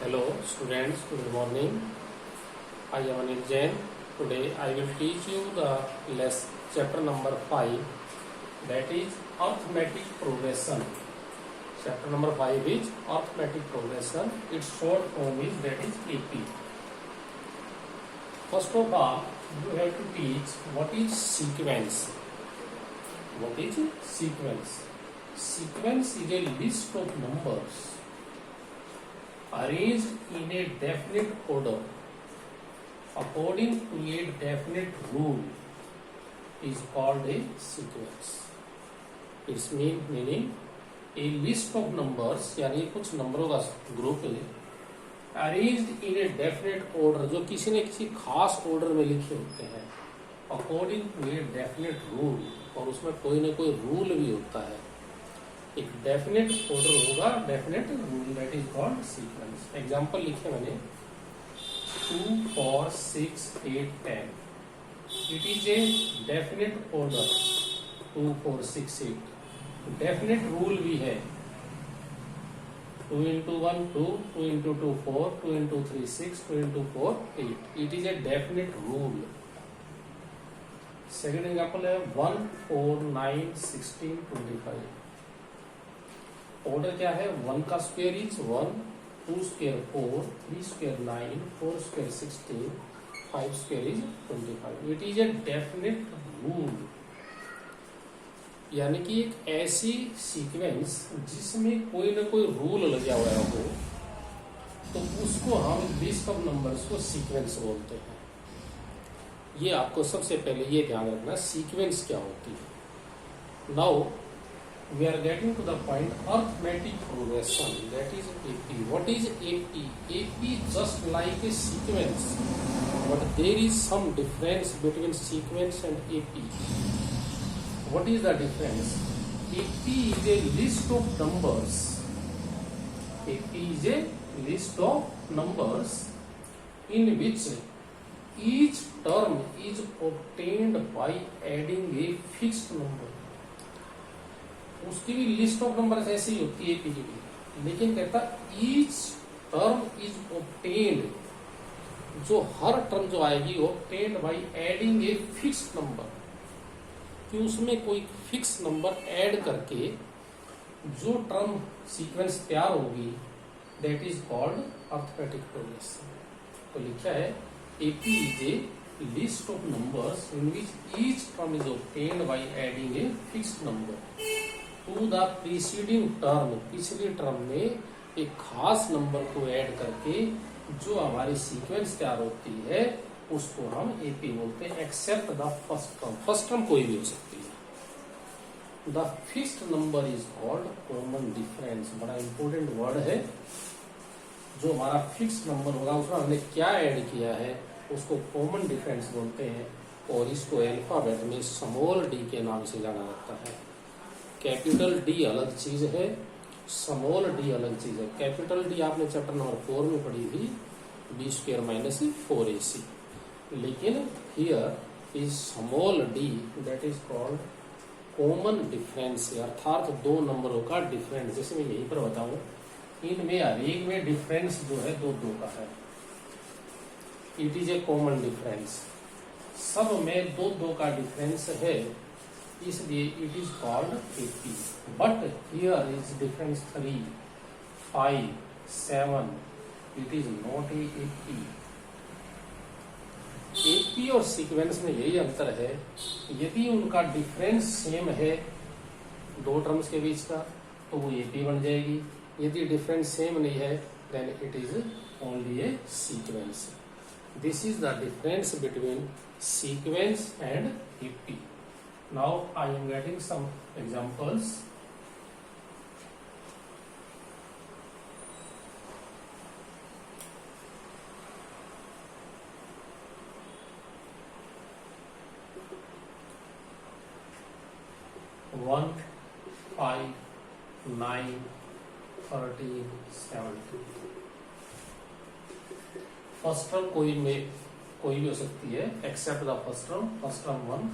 Hello students, good morning. I am Anil Jain. Today I will teach you the chapter number 5, that is arithmetic progression. Chapter number 5 is arithmetic progression. Its short form is that is AP. First of all, you have to teach what is sequence. What is sequence? Sequence is a list of numbers arranged in a definite order according to a definite rule is called a sequence. Its meaning a list of numbers यानी कुछ नंबरों का group arranged in a definite order, जो किसी न किसी खास order में लिखे होते हैं, according to a definite rule, और उसमें कोई ना कोई रूल भी होता है. एक डेफिनेट ऑर्डर होगा, definite rule, that is called sequence. Example लिखे मैंने 2, 4, 6, 8, 10. It is a definite order. 2, 4, 6, 8. Definite rule भी है. 2 into 1 2, 2 into 2 4, 2 into 3 6, 2 into 4 8. It is a definite rule. Second example है 1, 4, 9, 16, 25. ऑर्डर क्या है? 1 का square is 1, 2 square 4, 3 square 9, 4 square 16, 5 square is 25. It is a definite rule, यानी कि एक ऐसी सीक्वेंस जिसमें कोई ना कोई रूल लगा हुआ हो, तो उसको हम लिस्ट ऑफ नंबर्स को सीक्वेंस बोलते हैं. ये आपको सबसे पहले ये ध्यान रखना, सीक्वेंस क्या होती है. Now we are getting to the point arithmetic progression, that is AP. What is AP? AP just like a sequence, but there is some difference between sequence and AP. What is the difference? AP is a list of numbers. AP is a list of numbers in which each term is obtained by adding a fixed number. उसकी भी list of numbers ऐसी ही होती है AP की भी, लेकिन कहता each term is obtained, जो हर टर्म जो आएगी obtained by adding a fixed number, कि उसमें कोई फिक्स नंबर ऐड करके जो टर्म सीक्वेंस तैयार होगी, that is called arithmetic progression. तो लिखा है AP is a list of numbers in which each term is obtained by adding a fixed number two the preceding term. पिछली term में एक खास नंबर को ऐड करके जो हमारी सीक्वेंस तैयार होती है, उसको हम एपी बोलते हैं, except the first term. First term कोई भी हो सकती है. The fixed number is called common difference. बड़ा इंपॉर्टेंट वर्ड है. जो हमारा फिक्स्ड नंबर होगा उसमें हमने क्या ऐड किया है, उसको कॉमन डिफरेंस बोलते हैं, और इसको अल्फाबेट में स्मॉल डी के नाम से जाना जाता है. कैपिटल डी अलग चीज है, स्मॉल डी अलग चीज है. कैपिटल डी आपने चैप्टर नंबर 4 में पढ़ी थी, बी स्क्वायर माइनस 4ac. लेकिन here is small D, that is called common difference, अर्थात दो नंबरों का डिफरेंस. जैसे मैं यहीं पर बताऊं, इनमें हर एक में डिफरेंस जो है 2 का है. It is a common difference. सब में 2 का डिफरेंस है, इसलिए it is called AP. But here is difference 3, 5, 7. It is not a AP. AP और सीक्वेंस में यही अंतर है, यदि उनका डिफरेंस सेम है 2 टर्म्स के बीच का, तो वो एपी बन जाएगी. यदि डिफरेंस सेम नहीं है, then it is only a sequence. This is the difference between sequence and AP. Now I am getting some examples. One, 5, 9, 13, 17. First term कोई भी हो सकती है except the first term. First term 1,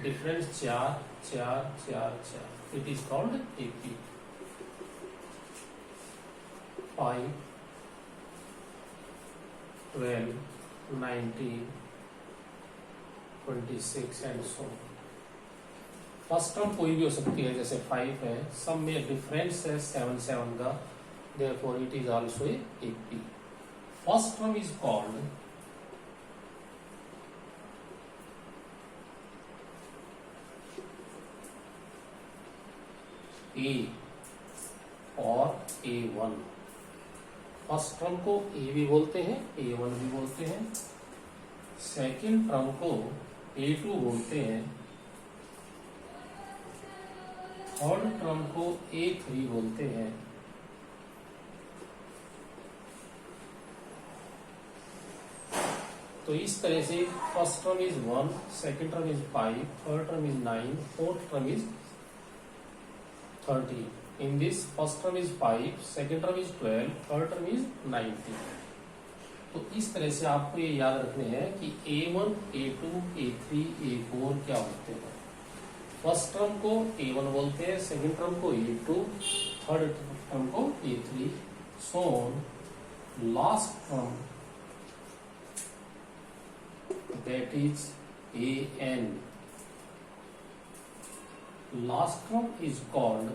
difference 4, 4, 4, 4. It is called AP. 5, 12, 19, 26 and so. First term कोई भी हो सकती है, जैसे 5 है, सब में डिफरेंस है 7 7 का, therefore it is also a AP. First term is called A और A1। फर्स्ट टर्म को A भी बोलते हैं, A1 भी बोलते हैं। सेकेंड टर्म को A2 बोलते हैं। थर्ड टर्म को A3 बोलते हैं। तो इस तरह से first term is 1, second term is 5, third term is 9, fourth term is 30। In this first term is 5, second term is 12, third term is 90। तो इस तरह से आपको ये याद रखने हैं कि A1, A2, A3, A4 क्या होते हैं। फर्स्ट टर्म को A1 बोलते हैं, सेकेंड टर्म को A2, थर्ड टर्म को A3, so on. Last term that is AN. Last term is called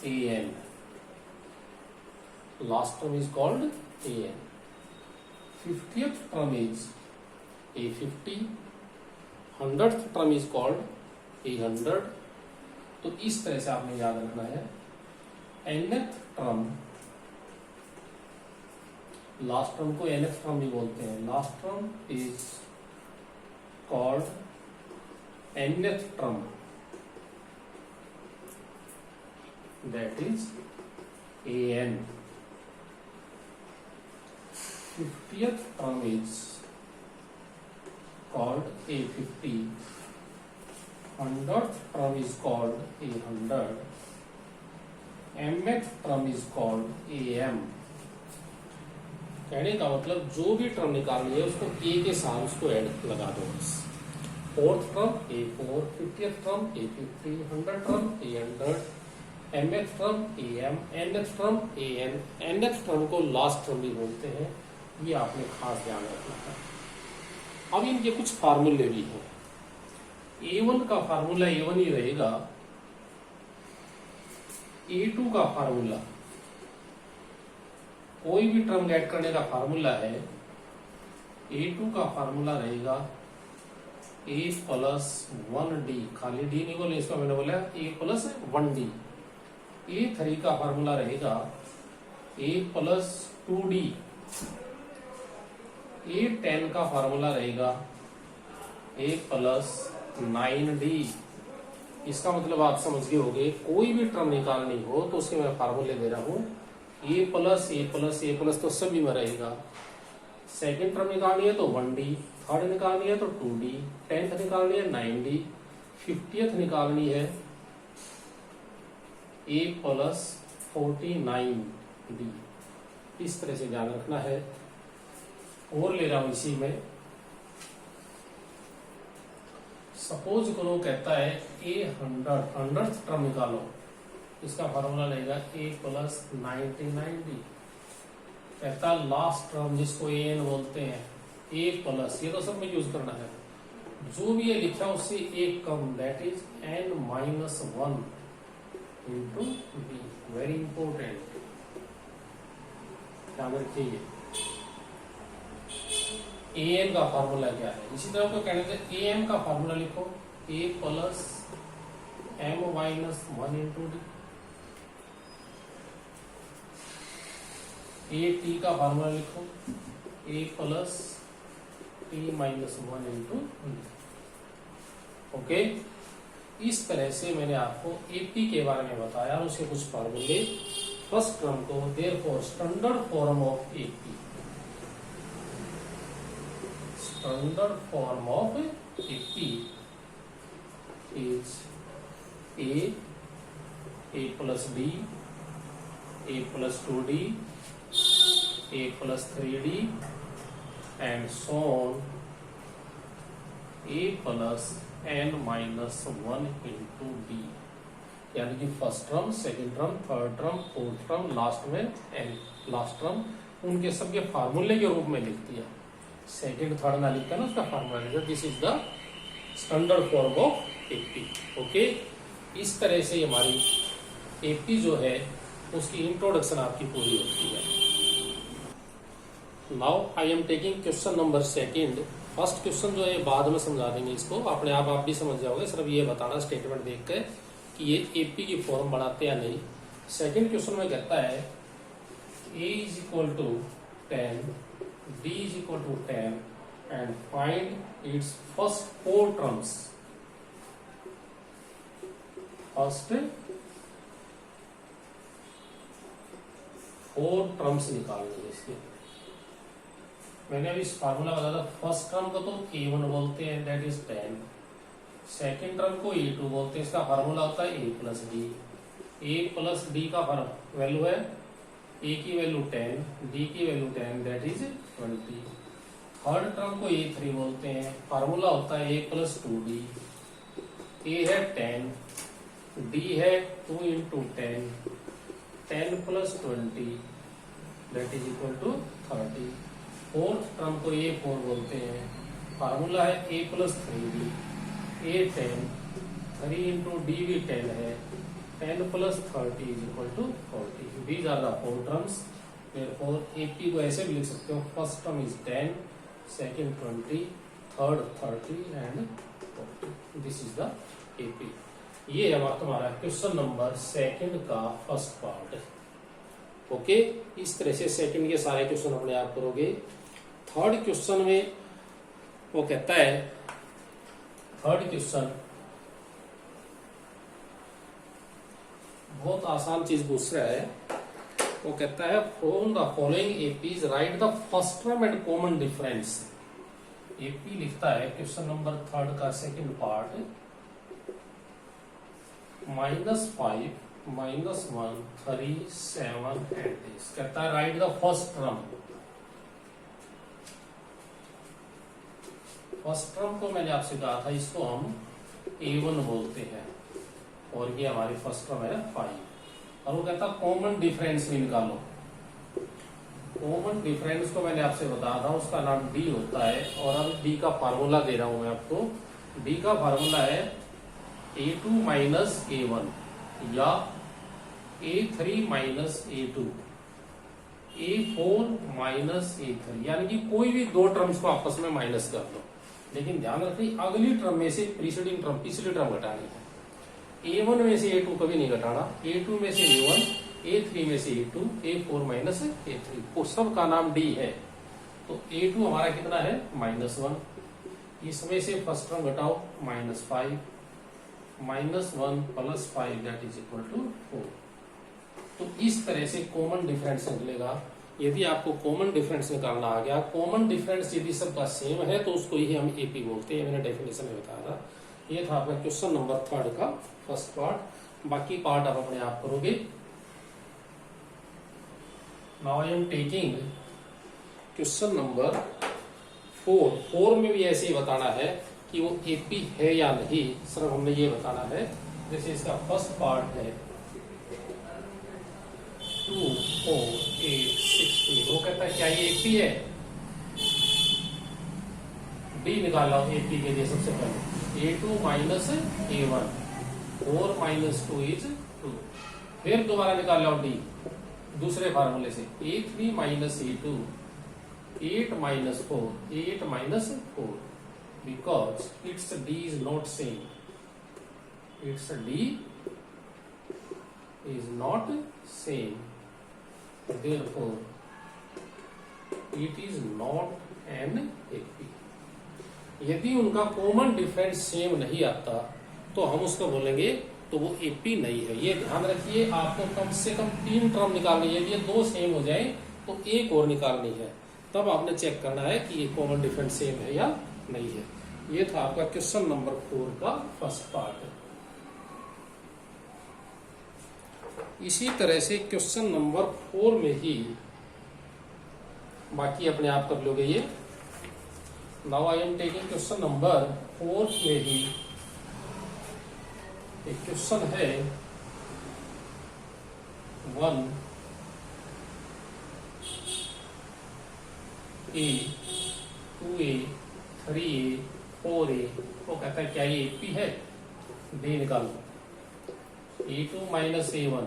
AN. Last term is called AN. 50th term is A50. 100th term is called A100. तो इस तरह से आपने याद रखना है। nth term, लास्ट टर्म को nth term भी बोलते हैं। Last term is called nth term, that is AN। 50th term is called A50। 100th term is called A100। mth term is called AM। कहने का मतलब जो भी टर्म निकालनी है उसको A के साथ उसको ऐड लगा दो बस। Fourth term A4, 50th term A50, 100th term A100, mth term AM, nth term AN। nth term को लास्ट टर्म भी बोलते हैं, ये आपने खास ध्यान रखना है। अब इनके कुछ फार्मूले भी हैं। A1 का फार्मूला A1 ही रहेगा। A2 का फार्मूला, कोई भी टर्म गेट करने का फार्मूला है, A2 का फार्मूला रहेगा A प्लस 1D। खाली D नहीं बोले, इसका मैंने बोला A प्लस 1D। A3 का फार्मूला रहेगा A प्लस 2D। A10 का फार्मूला रहेगा A प्लस 9D। इसका मतलब आप समझ गए होंगे, कोई भी टर्म निकालनी हो तो उसके मैं फार्मूले दे रहा हूं। A प्लस तो सभी में रहेगा। सेकेंड टर्म निकालनी है तो 1D, थर्ड निकालनी है तो 2D, 10th निकालनी है 9D, 50th निकालनी है A प्लस 49D। इस तरह से ध्यान रखना है। और ले रहा हूं इसी में, सपोज करो कहता है A100, 100th टर्म निकालो, इसका फार्मूला लेगा A प्लस 99D। कहता लास्ट टर्म जिसको AN बोलते हैं A प्लस, ये तो सब में यूज करना है, जो भी ये लिखा उससे एक कम, that is N minus 1 into B। Very important, ध्यान रखिए। AN का फार्मूला क्या है, इसी तरह को कहने से AM का फार्मूला लिखो A plus M minus 1 into D। AT का फार्मूला लिखो A plus T minus 1 into D। Okay, इस तरह से मैंने आपको AP के बारे में बताया और उसके कुछ फार्मूले। फर्स्ट टर्म को therefore standard form of AP, standard form of AP is A plus D, A plus 2D, A plus 3D and so on, A plus N minus 1 into D। यानी कि first term, second term, third term, fourth term, last में and last term, उनके सबके फार्मूले के रूप में लिख दिया। सेकंड थर्ड ना लिखकर ना उसका फार्मूला लिखा। This is the standard form of AP. Okay, इस तरह से हमारी एपी जो है उसकी इंट्रोडक्शन आपकी पूरी होती है। Now I am taking question number second. First question जो है बाद में समझा देंगे, इसको अपने आप भी समझ जाओगे, सिर्फ ये बताना स्टेटमेंट देख कर कि ये एपी की फॉर्म बनाते या नहीं। सेकंड क्वेश्चन में कहता है a is equal to 10, b is equal to 10 and find its first four terms. First four terms निकालने इसके। मैंने अभी इस फार्मूला बताया था। फर्स्ट टर्म को तो a1 बोलते हैं, दैट इज 10। सेकेंड टर्म को a2 बोलते हैं, इसका फार्मूला होता है a plus D. a plus D का वैल्यू है, a की वैल्यू 10, d की value 10, that is 20। Third term को a3 बोलते हैं, फार्मूला होता है a प्लस 2d। a है 10, d है 2 into 10, 10 plus 20 that is equal to 30। Fourth term को a4 बोलते हैं, फार्मूला है a plus 3d। a 10, 3 into D भी 10 है, 10 plus 30 is equal to 40। These are the four terms. therefore AP को ऐसे भी लिख सकते हो, first term is 10, second 20, third 30 and 40। This is the AP। ये है तुम्हारा क्वेश्चन नंबर सेकंड का फर्स्ट पार्ट। ओके, इस तरह से सेकंड के सारे क्वेश्चन अपने आप करोगे। थर्ड क्वेश्चन में वो कहता है, थर्ड क्वेश्चन बहुत आसान चीज पूछ रहा है। वो कहता है from the following APs right the first term and common difference. AP लिखता है क्वेश्चन नंबर थर्ड का सेकंड पार्ट, -5, -1, 3, 7 एंड दिस। कहता है right the first term. First term को मैंने आपसे कहा था, इसको हम a1 बोलते हैं और ये हमारी फर्स्ट टर्म है 5। और वो कहता है कॉमन डिफरेंस निकालो। कॉमन डिफरेंस को मैंने आपसे बताया था, उसका नाम d होता है। और अब d का फार्मूला दे रहा हूं मैं आपको। d का फार्मूला है a2 माइनस a1 या a3 minus a2, a4 minus a3, यानी कि कोई भी दो टर्म्स को आपस में माइनस कर दो। लेकिन ध्यान रखिए अगली टर्म में से प्रीसीडिंग टर्म, पिछली टर्म घटानी है। a1 में से a2 कभी नहीं घटाना, a2 में से a1, a3 में से a2, a4 माइनस a3, वो सब का नाम d है। तो a2 हमारा कितना है -1। इसमें से फर्स्ट टर्म घटाओ -5, -1 plus 5 that is equal to 4। तो इस तरह से कॉमन डिफरेंस निकलेगा। यदि आपको कॉमन डिफरेंस निकालना आ गया, कॉमन डिफरेंस यदि सबका सेम है तो उसको ही हम एपी बोलते हैं। मैंने डेफिनेशन में बताया था। ये था आपका क्वेश्चन नंबर थर्ड का फर्स्ट पार्ट। बाकी पार्ट आप अपने आप करोगे। Now I am taking question number 4। 4 में भी ऐसे ही बताना है कि वो एपी है या नहीं, सिर्फ हमने ये बताना है। जैसे इसका फर्स्ट पार्ट है 2, 4, 8, 16। वो कहता है क्या ये एपी है? डी निकाला एपी के लिए सबसे पहले। a2 minus a1, 4 minus 2 is 2। फिर दोबारा निकाल लो डी दूसरे फार्मूले से, a3 minus a2, 8 minus 4, 8 minus 4, because its d is not same. Its d is not same. Therefore, it is not an AP. यदि उनका कॉमन डिफरेंस सेम नहीं आता तो हम उसको बोलेंगे तो वो एपी नहीं है। ये ध्यान रखिए, आपको कम से कम 3 टर्म निकालनी है। यदि ये 2 सेम हो जाए तो एक और निकालनी है, तब आपने चेक करना है कि ये कॉमन डिफरेंस सेम है या नहीं है। ये था आपका क्वेश्चन नंबर 4 का फर्स्ट पार्ट। इसी तरह से क्वेश्चन नंबर 4 में ही बाकी अपने आप कर लोगे ये। Now I am taking question number 4 में ही एक क्वेश्चन है 1 A 2A 3A 4A, वो कहता है क्या ये AP है, D निकालो, A2 minus A1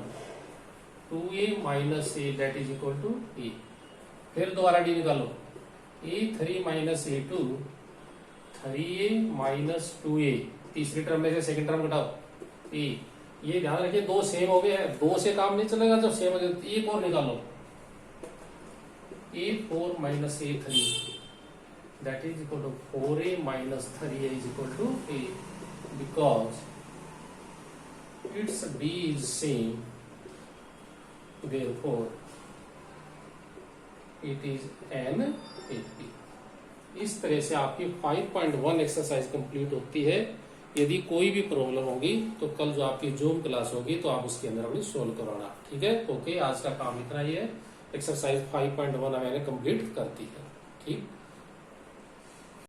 2A minus A that is equal to A। फिर दोबारा D निकालो, A3 minus A2 3A minus 2A, तीसरी टर्म में से सेकंड टर्म घटाओ A। ये ध्यान रखिए दो सेम हो गए हैं, दो से काम नहीं चलेगा, जब सेम हो जाए एक और निकालो, A4 minus A3 that is equal to 4A minus 3A is equal to A, because its D is same, therefore it is an AP। इस तरह से आपकी 5.1 एक्सरसाइज कंप्लीट होती है। यदि कोई भी प्रॉब्लम होगी तो कल जो आपकी जूम क्लास होगी तो आप उसके अंदर अपनी सोल्व करवाना, ठीक है। ओके, आज का काम इतना ही है। एक्सरसाइज 5.1 मैंने कंप्लीट कर दी है, ठीक।